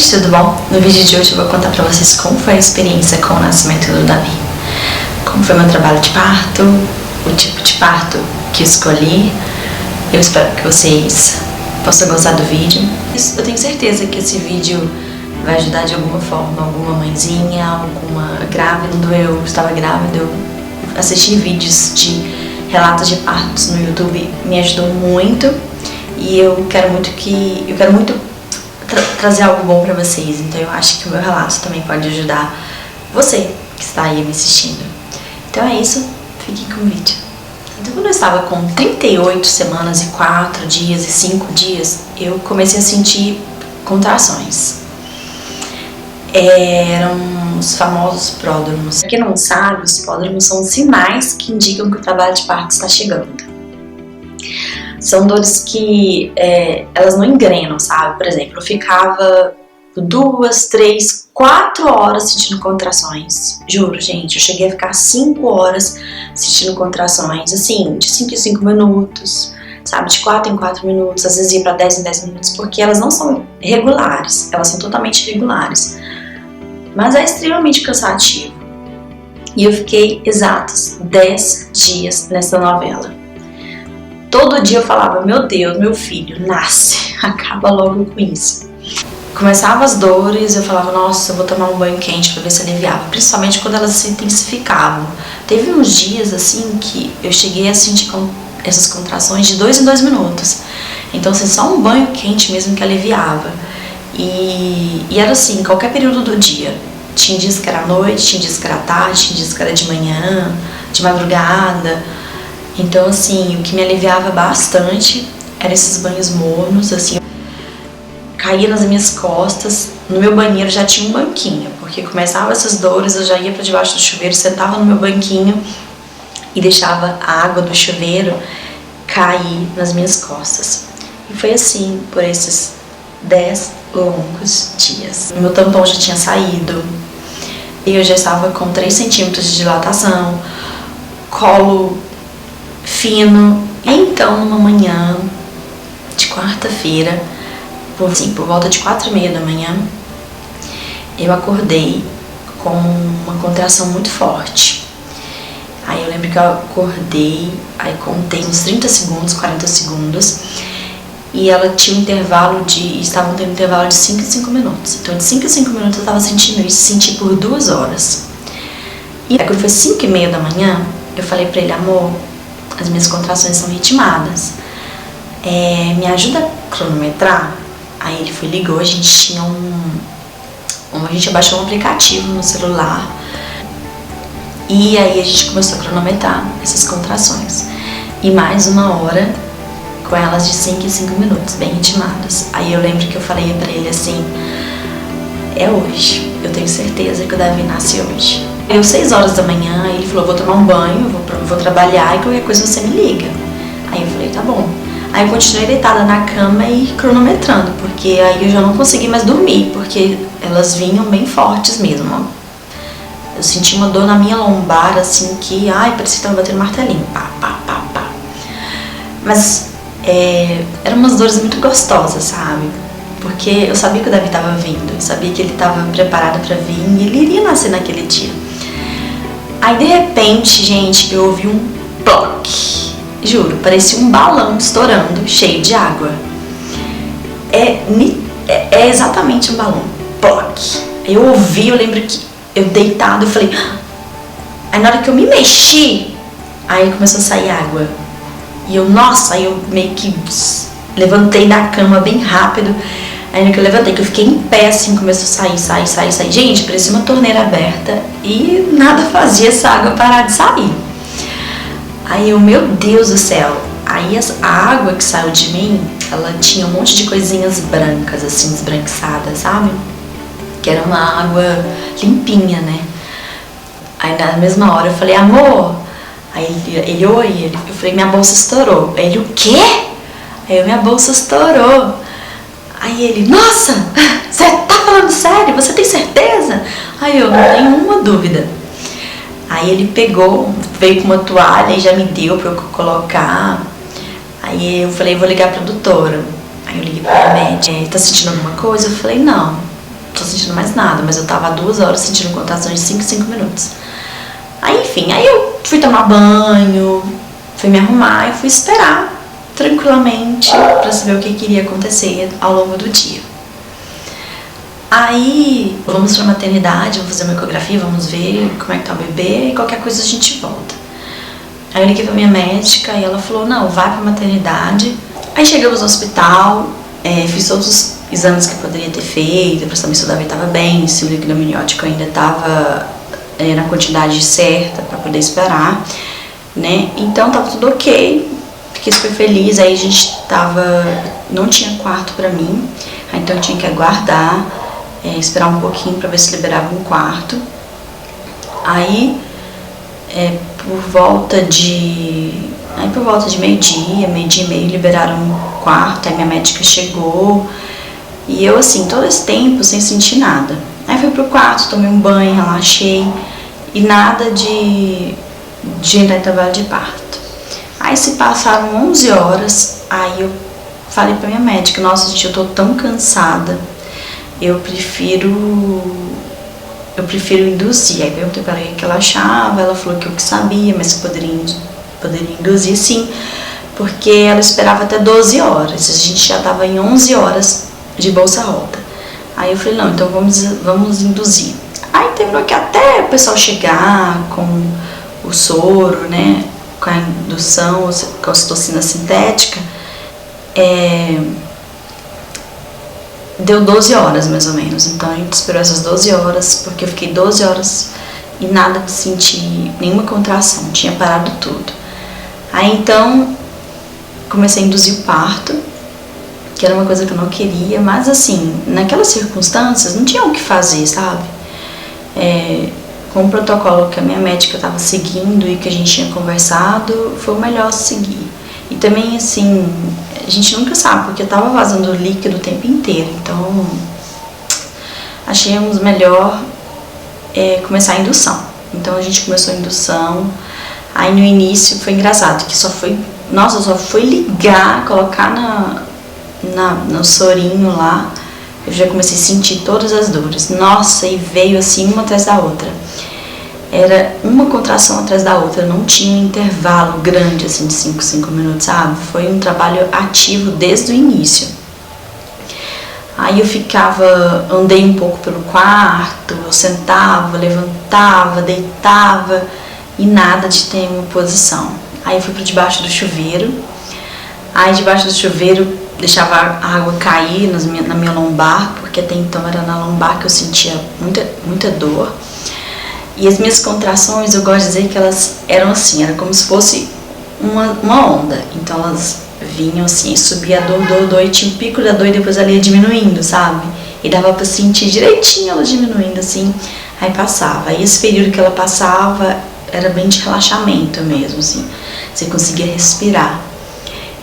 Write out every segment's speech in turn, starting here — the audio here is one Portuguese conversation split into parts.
gente, tudo bom? No vídeo de hoje eu vou contar pra vocês como foi a experiência com o nascimento do Davi. Como foi meu trabalho de parto, o tipo de parto que escolhi. Eu espero que vocês possam gostar do vídeo. Eu tenho certeza que esse vídeo vai ajudar de alguma forma, alguma mãezinha, alguma grávida. Quando eu estava grávida, eu assisti vídeos de relatos de partos no YouTube, me ajudou muito. E eu quero muito trazer algo bom pra vocês, então eu acho que o meu relato também pode ajudar você que está aí me assistindo. Então é isso, fiquem com o vídeo. Então quando eu estava com 38 semanas e 4 dias e 5 dias, eu comecei a sentir contrações. Eram os famosos pródromos. Pra quem não sabe, os pródromos são sinais que indicam que o trabalho de parto está chegando. São dores que elas não engrenam, sabe? Por exemplo, eu ficava 2, 3, 4 horas sentindo contrações. Juro, gente, eu cheguei a ficar 5 horas sentindo contrações, assim, de 5 em 5 minutos, sabe? De 4 em 4 minutos, às vezes ia pra 10 em 10 minutos, porque elas não são regulares, elas são totalmente irregulares. Mas é extremamente cansativo. E eu fiquei exatos 10 dias nessa novela. Todo dia eu falava, meu Deus, meu filho, nasce, acaba logo com isso. Começava as dores, eu falava, nossa, eu vou tomar um banho quente pra ver se aliviava, principalmente quando elas se intensificavam. Teve uns dias assim que eu cheguei a sentir essas contrações de 2 em 2 minutos. Então assim, só um banho quente mesmo que aliviava. E era assim, qualquer período do dia. Tinha dias que era à noite, tinha dias que era à tarde, tinha dias que era de manhã, de madrugada. Então assim, o que me aliviava bastante eram esses banhos mornos, assim, caía nas minhas costas. No meu banheiro já tinha um banquinho, porque começava essas dores, eu já ia para debaixo do chuveiro, sentava no meu banquinho e deixava a água do chuveiro cair nas minhas costas. E foi assim por esses 10 longos dias. Meu tampão já tinha saído, e eu já estava com 3 centímetros de dilatação, colo fino. Então, numa manhã de quarta-feira, por volta de 4h30 da manhã, eu acordei com uma contração muito forte. Aí eu lembro que eu acordei, aí contei uns 30 segundos, 40 segundos, e ela tinha um intervalo estavam tendo um intervalo de 5 em 5 minutos. Então de 5 em 5 minutos eu estava sentindo isso, senti por 2 horas. E aí quando foi 5h30 da manhã, eu falei pra ele, amor, as minhas contrações são ritmadas, me ajuda a cronometrar? Aí ele foi, ligou, a gente baixou um aplicativo no celular, e aí a gente começou a cronometrar essas contrações. E mais 1 hora com elas de 5 em 5 minutos, bem ritmadas. Aí eu lembro que eu falei pra ele assim, é hoje, eu tenho certeza que o Davi nasce hoje. Deu 6 horas da manhã, ele falou, vou tomar um banho, vou trabalhar e qualquer coisa você me liga. Aí eu falei, tá bom. Aí eu continuei deitada na cama e cronometrando, porque aí eu já não consegui mais dormir, porque elas vinham bem fortes mesmo, ó. Eu senti uma dor na minha lombar, assim, que, parecia que tava batendo martelinho, pá, pá, pá, pá. Mas eram umas dores muito gostosas, sabe? Porque eu sabia que o Davi tava vindo, eu sabia que ele tava preparado pra vir e ele iria nascer naquele dia. Aí de repente, gente, eu ouvi um ploc. Juro, parecia um balão estourando, cheio de água. É exatamente um balão. Ploc. Eu ouvi, eu lembro que eu deitado, eu falei... Aí na hora que eu me mexi, aí começou a sair água. E eu, nossa, aí eu meio que levantei da cama bem rápido. Aí no que eu levantei, que eu fiquei em pé, assim, começou a sair. Gente, parecia uma torneira aberta e nada fazia essa água parar de sair. Aí eu, meu Deus do céu. Aí a água que saiu de mim, ela tinha um monte de coisinhas brancas, assim, esbranquiçadas, sabe? Que era uma água limpinha, né? Aí na mesma hora eu falei, amor. Aí ele, eu falei, minha bolsa estourou. Aí ele, o quê? Aí eu, minha bolsa estourou. Aí ele, nossa, você tá falando sério? Você tem certeza? Aí eu, não tenho uma dúvida. Aí ele pegou, veio com uma toalha e já me deu pra eu colocar. Aí eu falei, vou ligar pra doutora. Aí eu liguei pra médica, tá sentindo alguma coisa? Eu falei, não, tô sentindo mais nada, mas eu tava há 2 horas sentindo contração de 5 em 5 minutos. Aí, enfim, aí eu fui tomar banho, fui me arrumar e fui esperar tranquilamente pra saber o que iria acontecer ao longo do dia. Aí, vamos pra maternidade, vamos fazer uma ecografia, vamos ver como é que tá o bebê e qualquer coisa a gente volta. Aí eu liguei pra minha médica e ela falou, não, vai pra maternidade. Aí chegamos no hospital, fiz todos os exames que eu poderia ter feito, pra saber se o Davi estava bem, se o líquido amniótico ainda estava na quantidade certa para poder esperar, né? Então tava tudo ok, fiquei super feliz. Aí a gente não tinha quarto pra mim, então eu tinha que aguardar, esperar um pouquinho para ver se liberava um quarto. Aí por volta de meio-dia e meio liberaram um quarto. Aí minha médica chegou e eu assim, todo esse tempo sem sentir nada. Aí fui pro quarto, tomei um banho, relaxei e nada de entrar em trabalho de parto. Aí se passaram 11 horas, aí eu falei pra minha médica, nossa gente, eu tô tão cansada, eu prefiro induzir. Aí perguntei para ela o que ela achava, ela falou que eu que sabia, mas que poderia induzir sim, porque ela esperava até 12 horas, a gente já estava em 11 horas de bolsa rota. Aí eu falei, não, então vamos induzir. Aí terminou que até o pessoal chegar com o soro, né, com a indução, com a ocitocina sintética, deu 12 horas mais ou menos. Então a gente esperou essas 12 horas, porque eu fiquei 12 horas e nada de sentir nenhuma contração, tinha parado tudo. Aí então comecei a induzir o parto, que era uma coisa que eu não queria, mas assim, naquelas circunstâncias não tinha o que fazer, sabe? Com o protocolo que a minha médica estava seguindo e que a gente tinha conversado, foi o melhor seguir. E também assim, a gente nunca sabe, porque estava vazando líquido o tempo inteiro, então achamos melhor começar a indução. Então a gente começou a indução. Aí no início foi engraçado, que só foi ligar, colocar no sorinho lá, eu já comecei a sentir todas as dores. Nossa, e veio assim uma atrás da outra. Era uma contração atrás da outra, não tinha um intervalo grande assim de 5 minutos, sabe? Foi um trabalho ativo desde o início. Aí eu andei um pouco pelo quarto, eu sentava, levantava, deitava e nada de ter uma posição. Aí eu fui para debaixo do chuveiro. Aí debaixo do chuveiro deixava a água cair na minha lombar, porque até então era na lombar que eu sentia muita dor. E as minhas contrações, eu gosto de dizer que elas eram assim, era como se fosse uma onda. Então elas vinham assim, subia a dor, e tinha o pico da dor e depois ela ia diminuindo, sabe? E dava pra sentir direitinho ela diminuindo assim, aí passava. Aí esse período que ela passava era bem de relaxamento mesmo, assim, você conseguia respirar.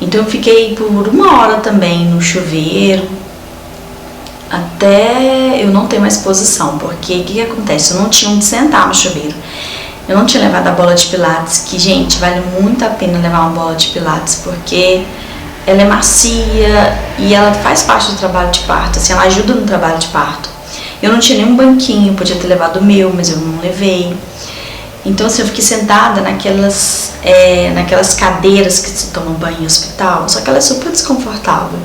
Então eu fiquei por 1 hora também no chuveiro, até eu não ter mais posição, porque o que acontece? Eu não tinha onde sentar no chuveiro. Eu não tinha levado a bola de pilates, que, gente, vale muito a pena levar uma bola de pilates, porque ela é macia e ela faz parte do trabalho de parto, assim, ela ajuda no trabalho de parto. Eu não tinha nenhum banquinho, podia ter levado o meu, mas eu não levei. Então, assim, eu fiquei sentada naquelas cadeiras que se tomam banho em hospital, só que ela é super desconfortável.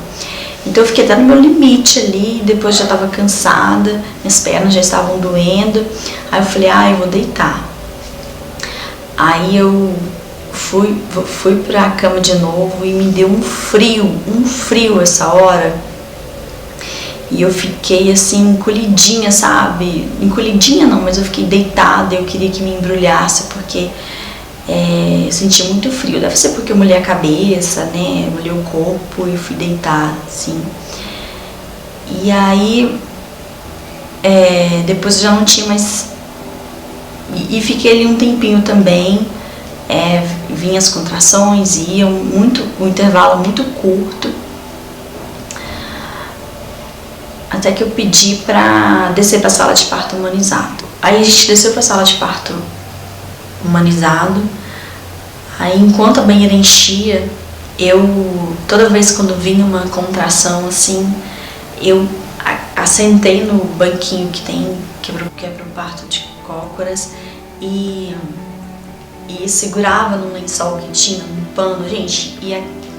Então eu fiquei até no meu limite ali, depois já estava cansada, minhas pernas já estavam doendo. Aí eu falei, eu vou deitar. Aí eu fui pra cama de novo e me deu um frio essa hora. E eu fiquei assim, encolhidinha, sabe? Encolhidinha não, mas eu fiquei deitada, eu queria que me embrulhasse, porque eu senti muito frio. Deve ser porque eu molhei a cabeça, né? Eu molhei o corpo e fui deitar, assim. E aí, depois eu já não tinha mais... E fiquei ali um tempinho também. Vinha as contrações, iam um intervalo muito curto. Até que eu pedi pra descer pra sala de parto humanizado. Aí a gente desceu pra sala de parto humanizado. Aí enquanto a banheira enchia, toda vez quando vinha uma contração assim, eu assentei no banquinho que tem, que é pro parto de cócoras, e segurava num lençol que tinha, num pano, gente,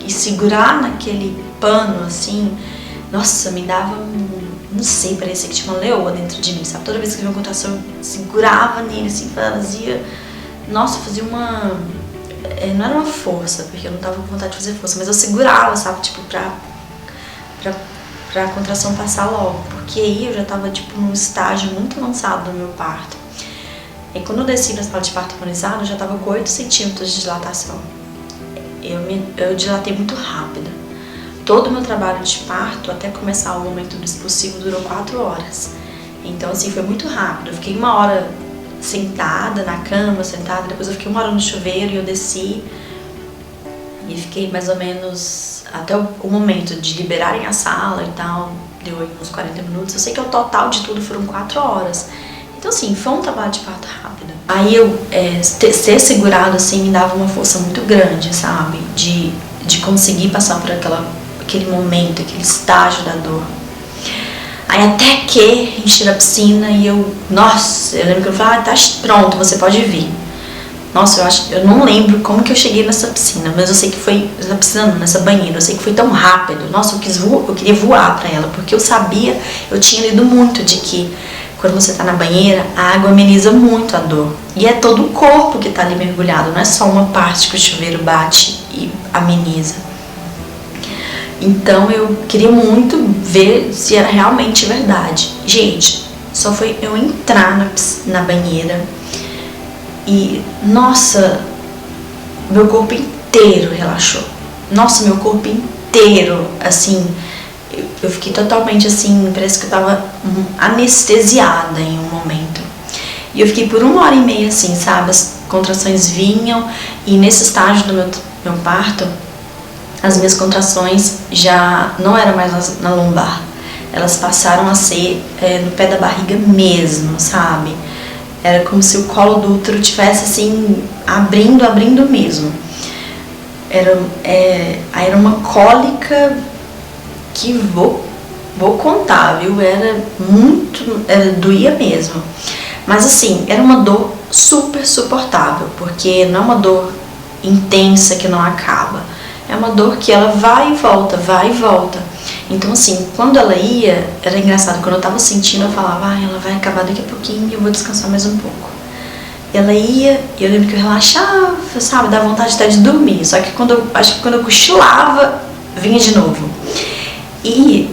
e segurar naquele pano, assim, nossa, me dava não sei, parecia que tinha uma leoa dentro de mim, sabe? Toda vez que eu vi uma contração, eu segurava nele, assim, fazia uma... não era uma força, porque eu não tava com vontade de fazer força, mas eu segurava, sabe, tipo, pra contração passar logo, porque aí eu já tava, tipo, num estágio muito avançado do meu parto. E quando eu desci pra sala de parto humanizado, eu já tava com 8 centímetros de dilatação. Eu dilatei muito rápido. Todo o meu trabalho de parto, até começar o momento do expulsivo, durou 4 horas. Então, assim, foi muito rápido. Eu fiquei 1 hora sentada na cama, sentada, depois eu fiquei 1 hora no chuveiro e eu desci. E fiquei mais ou menos até o momento de liberarem a sala e tal, deu aí uns 40 minutos. Eu sei que o total de tudo foram 4 horas. Então, assim, foi um trabalho de parto rápido. Aí eu ser segurado, assim, me dava uma força muito grande, sabe? De conseguir passar por aquele momento, aquele estágio da dor. Aí até que enchi a piscina e eu lembro que eu falei, tá pronto, você pode vir. Nossa, eu não lembro como que eu cheguei nessa piscina, mas eu sei que foi, nessa banheira, eu sei que foi tão rápido. Nossa, eu queria voar pra ela, porque eu tinha lido muito de que quando você tá na banheira, a água ameniza muito a dor. E é todo o corpo que tá ali mergulhado, não é só uma parte que o chuveiro bate e ameniza. Então eu queria muito ver se era realmente verdade. Gente, só foi eu entrar na banheira e, nossa, meu corpo inteiro relaxou. Nossa, meu corpo inteiro, assim, eu fiquei totalmente assim, parece que eu tava anestesiada em um momento. E eu fiquei por 1h30 assim, sabe? As contrações vinham e nesse estágio do meu parto, as minhas contrações já não eram mais na lombar. Elas passaram a ser no pé da barriga mesmo, sabe? Era como se o colo do útero tivesse assim, abrindo mesmo. Era uma cólica que vou contar, viu? Doía mesmo. Mas assim, era uma dor super suportável, porque não é uma dor intensa que não acaba. É uma dor que ela vai e volta, vai e volta. Então assim, quando ela ia, era engraçado, quando eu tava sentindo, eu falava, ela vai acabar daqui a pouquinho e eu vou descansar mais um pouco. Ela ia, e eu lembro que eu relaxava, sabe, dava vontade até de dormir, só que acho que quando eu cochilava, vinha de novo. E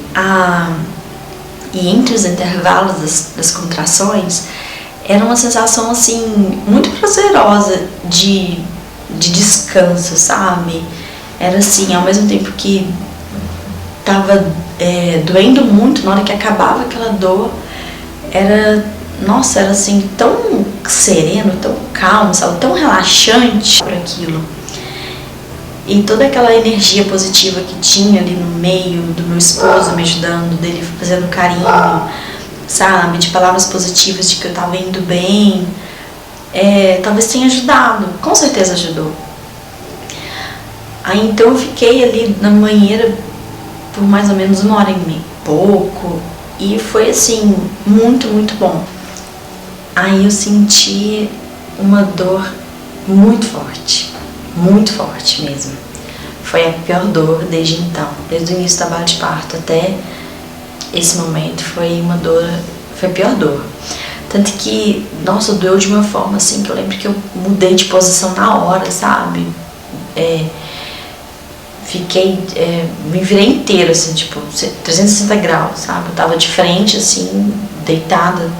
entre os intervalos das contrações, era uma sensação assim, muito prazerosa de descanso, sabe? Era assim, ao mesmo tempo que tava doendo muito, na hora que acabava aquela dor, era assim, tão sereno, tão calmo, sabe? Tão relaxante por aquilo. E toda aquela energia positiva que tinha ali no meio, do meu esposo me ajudando, dele fazendo carinho, sabe? De palavras positivas de que eu tava indo bem, talvez tenha ajudado, com certeza ajudou. Aí então eu fiquei ali na banheira por mais ou menos 1h30 e pouco, e foi assim, muito, muito bom. Aí eu senti uma dor muito forte mesmo. Foi a pior dor desde então, desde o início do trabalho de parto até esse momento, foi a pior dor. Tanto que, nossa, doeu de uma forma assim, que eu lembro que eu mudei de posição na hora, sabe? Me virei inteira, assim, tipo, 360 graus, sabe? Eu tava de frente, assim, deitada,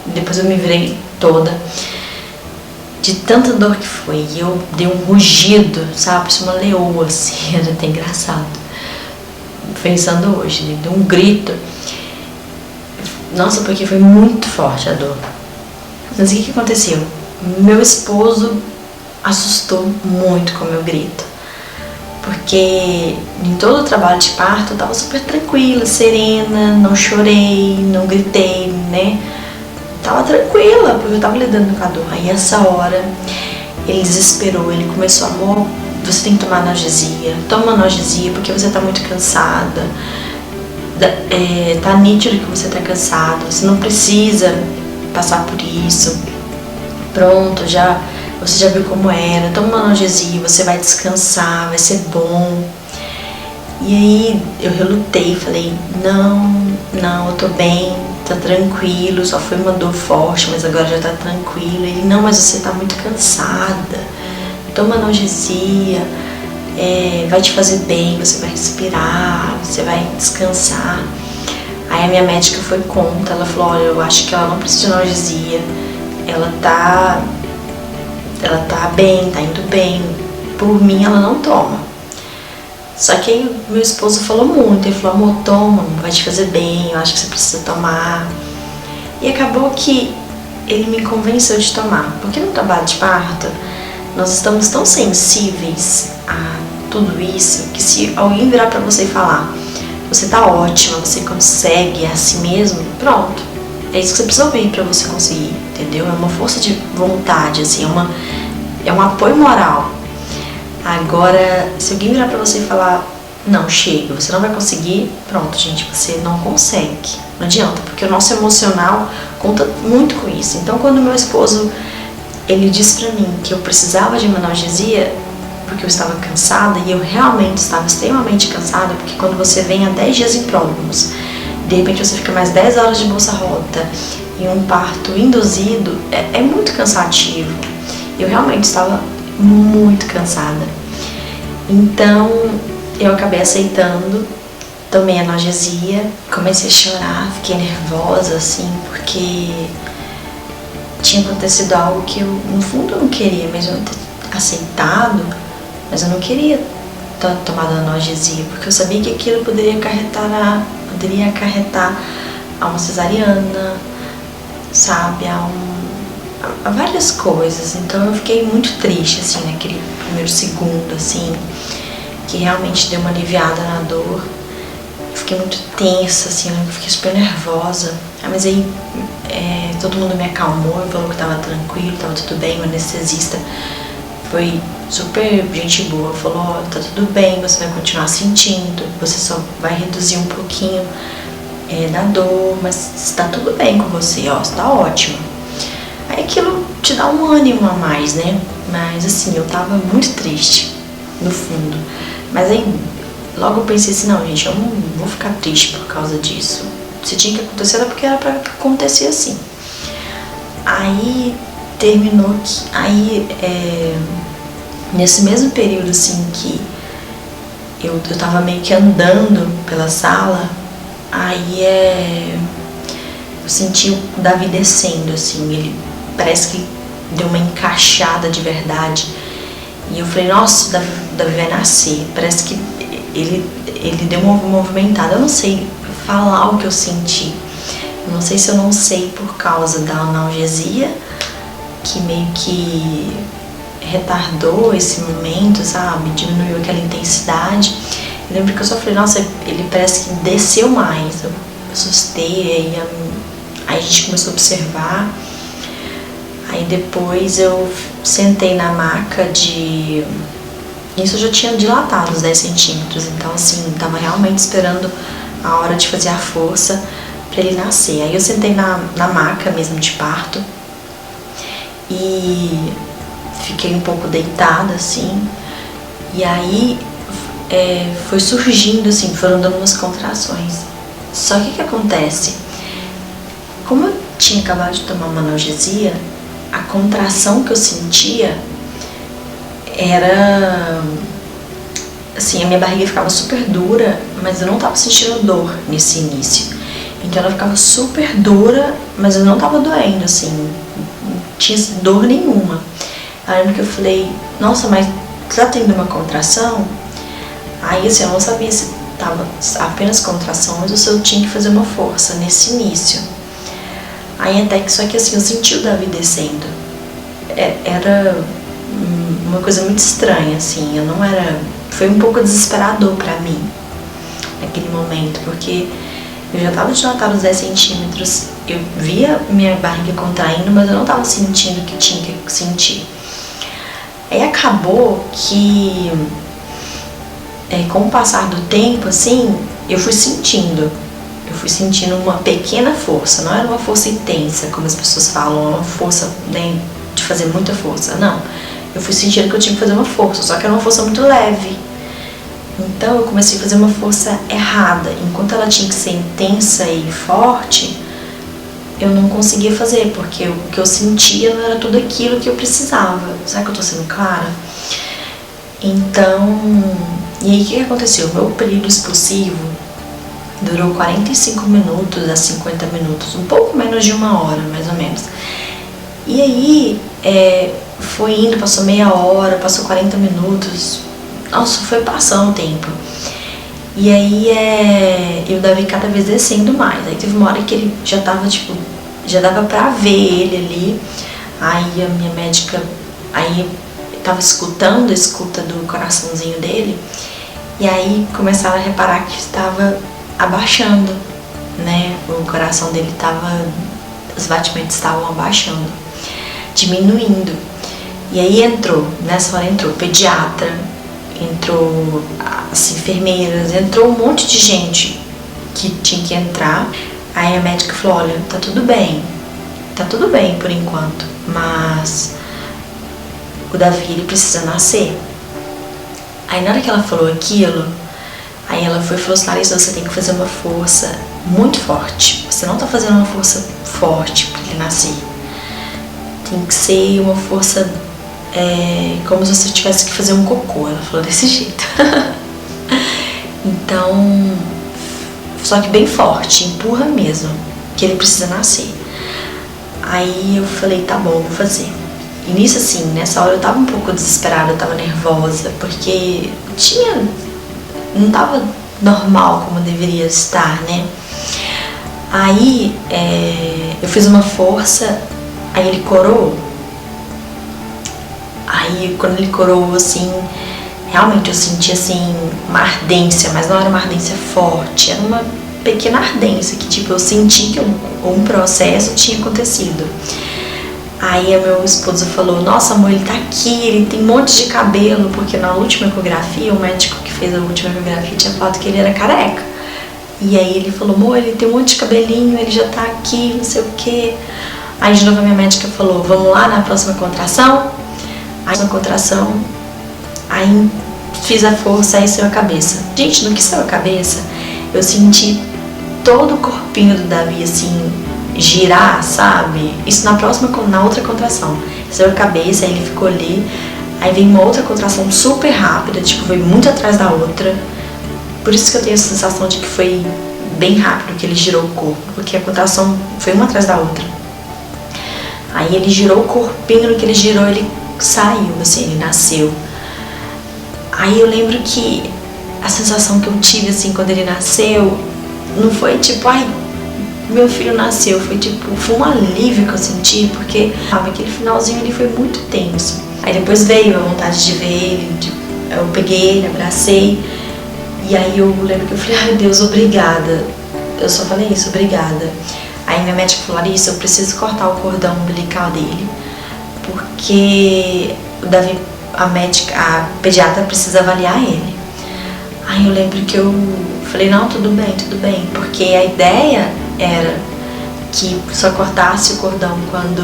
depois eu me virei toda, de tanta dor que foi. E eu dei um rugido, sabe? Parecia uma leoa, assim, era até engraçado. Pensando hoje, né? Dei um grito. Nossa, porque foi muito forte a dor. Mas o que aconteceu? Meu esposo assustou muito com o meu grito. Porque em todo o trabalho de parto eu tava super tranquila, serena, não chorei, não gritei, né? Tava tranquila, porque eu tava lidando com a dor. Aí essa hora ele desesperou, ele começou, amor, você tem que tomar analgesia, toma analgesia porque você tá muito cansada. Tá nítido que você tá cansado, você não precisa passar por isso. Pronto, você já viu como era, toma uma analgesia, você vai descansar, vai ser bom. E aí eu relutei, falei, não, eu tô bem, tá tranquilo, só foi uma dor forte, mas agora já tá tranquilo. Ele, não, mas você tá muito cansada, toma analgesia, vai te fazer bem, você vai respirar, você vai descansar. Aí a minha médica foi contra, ela falou, olha, eu acho que ela não precisa de analgesia, ela tá bem, tá indo bem, por mim ela não toma. Só que aí meu esposo falou muito, ele falou, amor, toma, vai te fazer bem, eu acho que você precisa tomar. E acabou que ele me convenceu de tomar, porque no trabalho de parto nós estamos tão sensíveis a tudo isso, que se alguém virar pra você e falar, você tá ótima, você consegue, é assim mesmo, pronto. É isso que você precisa ouvir pra você conseguir, entendeu? É uma força de vontade, assim, é um apoio moral. Agora, se alguém virar pra você e falar, não, chega, você não vai conseguir, pronto, gente, você não consegue. Não adianta, porque o nosso emocional conta muito com isso. Então, quando meu esposo, ele disse pra mim que eu precisava de uma analgesia, porque eu estava cansada, e eu realmente estava extremamente cansada, porque quando você vem a 10 dias em pródromos, de repente você fica mais 10 horas de bolsa rota, e um parto induzido, é muito cansativo. Eu realmente estava muito cansada. Então eu acabei aceitando, tomei analgesia, comecei a chorar, fiquei nervosa assim, porque tinha acontecido algo que eu no fundo eu não queria, mesmo eu ter aceitado, mas eu não queria ter tomado analgesia, porque eu sabia que aquilo poderia acarretar a uma cesariana, sabe, a várias coisas. Então eu fiquei muito triste, assim, naquele primeiro segundo, assim, que realmente deu uma aliviada na dor. Eu fiquei muito tensa, assim, eu fiquei super nervosa. Mas aí todo mundo me acalmou, falou que tava tranquilo, tava tudo bem. O anestesista foi super gente boa, falou, ó, tá tudo bem, você vai continuar sentindo, você só vai reduzir um pouquinho da dor, mas tá tudo bem com você, ó, você tá ótimo. Aí aquilo te dá um ânimo a mais, né? Mas assim, eu tava muito triste, no fundo. Mas aí, logo eu pensei assim, não, gente, eu não vou ficar triste por causa disso. Se tinha que acontecer, era porque era pra acontecer assim. Aí, terminou que... Aí, nesse mesmo período, assim, que eu tava meio que andando pela sala, aí eu senti o Davi descendo, assim, ele parece que deu uma encaixada de verdade. E eu falei, nossa, o Davi vai nascer. Parece que ele deu uma movimentada. Eu não sei falar o que eu senti. Eu não sei se eu não sei por causa da analgesia, que meio que retardou esse momento, sabe? Diminuiu aquela intensidade. Eu lembro que eu só falei, nossa, ele parece que desceu mais. Eu assustei, aí a gente começou a observar. Aí depois eu sentei na maca de... Isso eu já tinha dilatado os 10 centímetros, então assim, tava realmente esperando a hora de fazer a força pra ele nascer. Aí eu sentei na maca mesmo de parto e fiquei um pouco deitada assim, e aí foi surgindo assim, foram dando umas contrações. Só que o que acontece? Como eu tinha acabado de tomar uma analgesia, a contração que eu sentia era assim, a minha barriga ficava super dura, mas eu não tava sentindo dor nesse início. Então ela ficava super dura, mas eu não tava doendo, assim, não tinha dor nenhuma. Aí eu lembro que eu falei, nossa, mas tá tendo uma contração? Aí assim, eu não sabia se tava apenas contrações ou se eu tinha que fazer uma força nesse início. Aí até que, só que assim, eu senti o Davi descendo. Era uma coisa muito estranha, assim, eu não era... Foi um pouco desesperador pra mim, naquele momento, porque eu já tava dilatado os 10 centímetros, eu via minha barriga contraindo, mas eu não tava sentindo o que tinha que sentir. Aí acabou que, com o passar do tempo, assim, eu fui sentindo. fui sentindo uma pequena força, não era uma força intensa, como as pessoas falam, uma força, né, de fazer muita força, não. Eu fui sentindo que eu tinha que fazer uma força, só que era uma força muito leve. Então eu comecei a fazer uma força errada. Enquanto ela tinha que ser intensa e forte, eu não conseguia fazer, porque o que eu sentia não era tudo aquilo que eu precisava. Será que eu tô sendo clara? Então, e aí o que aconteceu? O meu período expulsivo durou 45 minutos a 50 minutos, um pouco menos de uma hora, mais ou menos. E aí, foi indo, passou meia hora, passou 40 minutos, nossa, foi passando o tempo. E aí, eu Davi cada vez descendo mais. Aí teve uma hora que ele já tava, tipo, já dava pra ver ele ali. Aí a minha médica, aí tava escutando a escuta do coraçãozinho dele. E aí começaram a reparar que estava abaixando, né? O coração dele tava, os batimentos estavam abaixando, diminuindo. E aí nessa hora entrou o pediatra, entrou as enfermeiras, entrou um monte de gente que tinha que entrar. Aí a médica falou, olha, tá tudo bem por enquanto, mas o Davi, ele precisa nascer. Aí na hora que ela falou aquilo, aí ela foi e falou assim, Larissa, você tem que fazer uma força muito forte. Você não tá fazendo uma força forte pra ele nascer. Tem que ser uma força como se você tivesse que fazer um cocô. Ela falou desse jeito. Então, só que bem forte, empurra mesmo, que ele precisa nascer. Aí eu falei, tá bom, vou fazer. E nisso, assim, nessa hora eu tava um pouco desesperada, eu tava nervosa, porque não tava normal como deveria estar, né? Aí eu fiz uma força, aí ele corou. Aí quando ele corou, assim, realmente eu senti, assim, uma ardência, mas não era uma ardência forte, era uma pequena ardência que, tipo, eu senti que um processo tinha acontecido. Aí meu esposo falou, nossa amor, ele tá aqui, ele tem um monte de cabelo, porque na última ecografia, o médico que fez a última ecografia tinha falado que ele era careca. E aí ele falou, amor, ele tem um monte de cabelinho, ele já tá aqui, não sei o que. Aí de novo a minha médica falou, vamos lá na próxima contração? Aí na contração, aí fiz a força, aí saiu a cabeça. Gente, no que saiu a cabeça, eu senti todo o corpinho do Davi, assim, girar, sabe? Isso na outra contração. Saiu a cabeça, aí ele ficou ali. Aí veio uma outra contração super rápida, tipo, veio muito atrás da outra. Por isso que eu tenho a sensação de que foi bem rápido que ele girou o corpo, porque a contração foi uma atrás da outra. Aí ele girou o corpinho, no que ele girou, ele saiu, assim, ele nasceu. Aí eu lembro que a sensação que eu tive, assim, quando ele nasceu, não foi tipo, ai, meu filho nasceu, foi um alívio que eu senti, porque aquele finalzinho ali foi muito tenso. Aí depois veio a vontade de ver ele, eu peguei ele, abracei, e aí eu lembro que eu falei, ai Deus, obrigada. Eu só falei isso, obrigada. Aí minha médica falou, Larissa, eu preciso cortar o cordão umbilical dele, porque o Davi, a pediatra precisa avaliar ele. Aí eu lembro que eu falei, não, tudo bem, porque a ideia era que só cortasse o cordão quando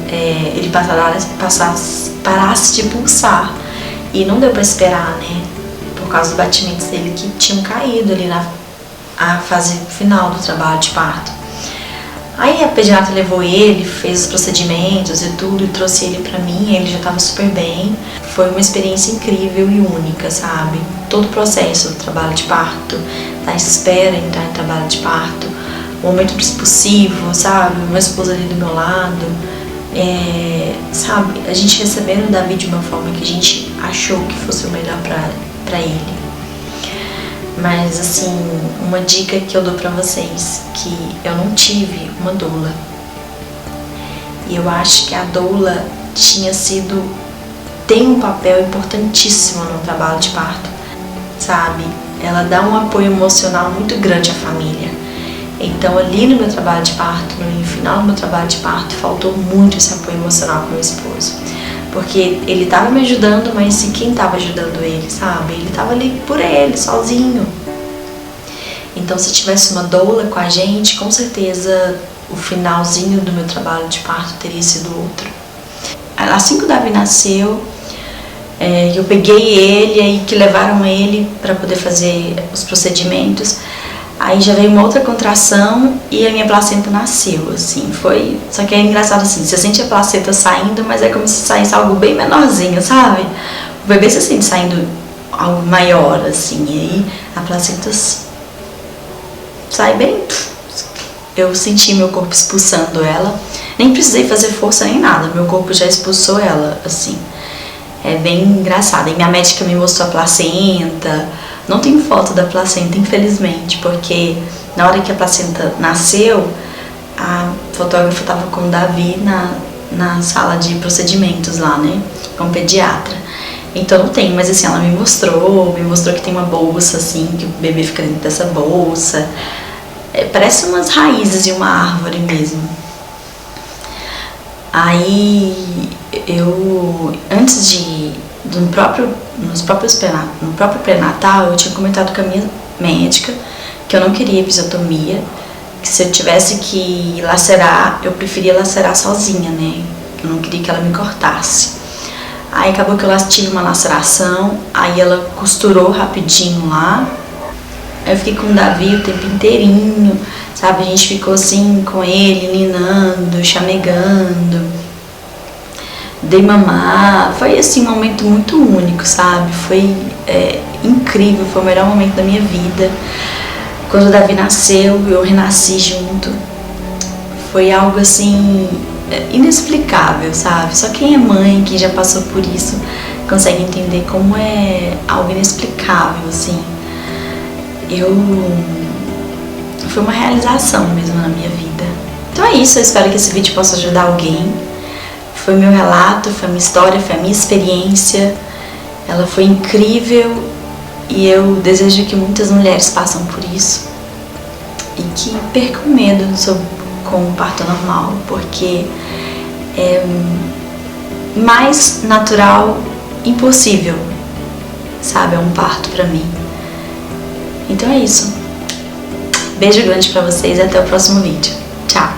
ele parasse de pulsar. E não deu pra esperar, né? Por causa dos batimentos dele que tinham caído ali na fase final do trabalho de parto. Aí a pediatra levou ele, fez os procedimentos e tudo, e trouxe ele pra mim, ele já tava super bem. Foi uma experiência incrível e única, sabe? Todo o processo do trabalho de parto, da espera em entrar em trabalho de parto, o momento expulsivo, sabe? Meu esposo ali do meu lado, sabe? A gente recebendo o Davi de uma forma que a gente achou que fosse o melhor pra ele. Mas assim, uma dica que eu dou pra vocês, que eu não tive uma doula. E eu acho que a doula tem um papel importantíssimo no trabalho de parto, sabe? Ela dá um apoio emocional muito grande à família. Então ali no meu trabalho de parto, no final do meu trabalho de parto, faltou muito esse apoio emocional com meu esposo. Porque ele tava me ajudando, mas quem tava ajudando ele, sabe? Ele tava ali por ele, sozinho. Então, se tivesse uma doula com a gente, com certeza o finalzinho do meu trabalho de parto teria sido outro. Assim que o Davi nasceu, eu peguei ele, aí que levaram ele para poder fazer os procedimentos. Aí já veio uma outra contração e a minha placenta nasceu, assim, foi... Só que é engraçado assim, você sente a placenta saindo, mas é como se saísse algo bem menorzinho, sabe? O bebê se sente saindo algo maior, assim, e aí a placenta sai bem... Eu senti meu corpo expulsando ela, nem precisei fazer força nem nada, meu corpo já expulsou ela, assim. É bem engraçado, e minha médica me mostrou a placenta. Não tenho foto da placenta, infelizmente, porque na hora que a placenta nasceu, a fotógrafa estava com o Davi na sala de procedimentos lá, né, com o pediatra. Então não tem, mas assim, ela me mostrou que tem uma bolsa, assim, que o bebê fica dentro dessa bolsa. Parece umas raízes de uma árvore mesmo. Aí antes no próprio pré-natal, eu tinha comentado com a minha médica que eu não queria episiotomia, que se eu tivesse que lacerar, eu preferia lacerar sozinha, né? Eu não queria que ela me cortasse. Aí acabou que eu tive uma laceração, aí ela costurou rapidinho lá. Eu fiquei com o Davi o tempo inteirinho, sabe? A gente ficou assim com ele, ninando, chamegando. Dei mamar, foi assim um momento muito único, sabe? Foi incrível, foi o melhor momento da minha vida. Quando o Davi nasceu, eu renasci junto. Foi algo assim inexplicável, sabe? Só quem é mãe, quem já passou por isso, consegue entender como é algo inexplicável, assim. Foi uma realização mesmo na minha vida. Então é isso, eu espero que esse vídeo possa ajudar alguém. Foi meu relato, foi minha história, foi a minha experiência. Ela foi incrível e eu desejo que muitas mulheres passem por isso e que percam medo com o parto normal, porque é mais natural impossível, sabe? É um parto pra mim. Então é isso. Beijo grande pra vocês e até o próximo vídeo. Tchau!